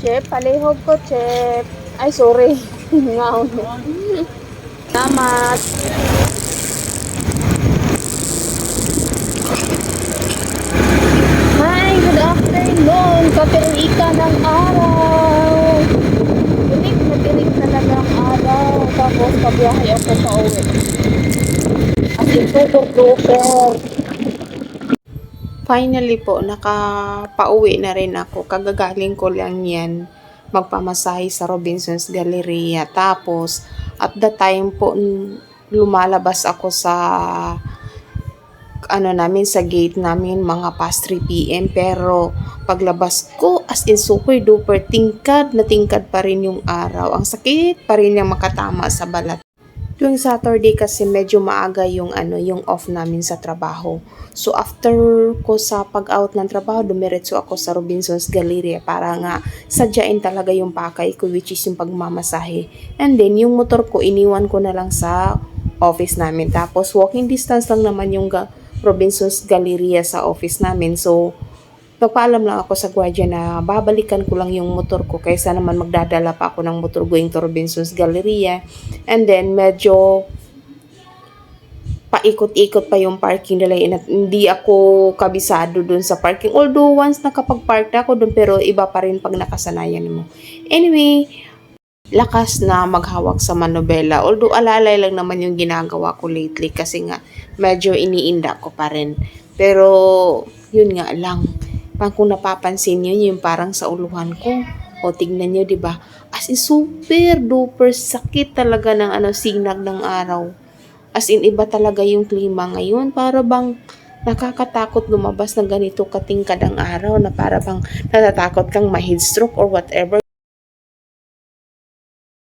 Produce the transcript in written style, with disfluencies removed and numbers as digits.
Chef, palihog ko, Chef. Ay, sorry. Ngaon. Salamat. Hi, good afternoon. Kapirika ng araw. Tirik talaga ang araw. Tapos, pabiyahe ako pa uwi. As in, super. Finally po, nakapauwi na rin ako. Kagagaling ko lang yan magpamasahe sa Robinson's Galleria. Tapos, at the time po, lumalabas ako sa sa gate namin mga past 3 p.m. Pero paglabas ko, as in super duper tingkad na tingkad pa rin yung araw. Ang sakit pa rin yung makatama sa balat. Tuwing Saturday kasi medyo maaga yung off namin sa trabaho. So after ko sa pag-out ng trabaho, dumiretso ako sa Robinson's Galleria para nga sadyain talaga yung pakay ko, which is yung pagmamasahe. And then yung motor ko iniwan ko na lang sa office namin. Tapos walking distance lang naman yung Robinson's Galleria sa office namin. So nagpaalam lang ako sa gwardiya na babalikan ko lang yung motor ko kaysa naman magdadala pa ako ng motor going to Robinson's Galleria. And then medyo paikot-ikot pa yung parking nila. Hindi ako kabisado dun sa parking. Although once nakapag-park ako dun, pero iba pa rin pag nakasanayan mo. Anyway, lakas na maghawak sa manobela. Although alalay lang naman yung ginagawa ko lately kasi nga medyo iniinda ko pa rin. Pero yun nga lang. Kung napapansin nyo, yung parang sa uluhan ko. O, tignan nyo, diba? As in, super duper sakit talaga ng sinag ng araw. As in, iba talaga yung klima ngayon. Para bang nakakatakot lumabas ng ganito katingkad ang araw na para bang natatakot kang ma-heatstroke or whatever.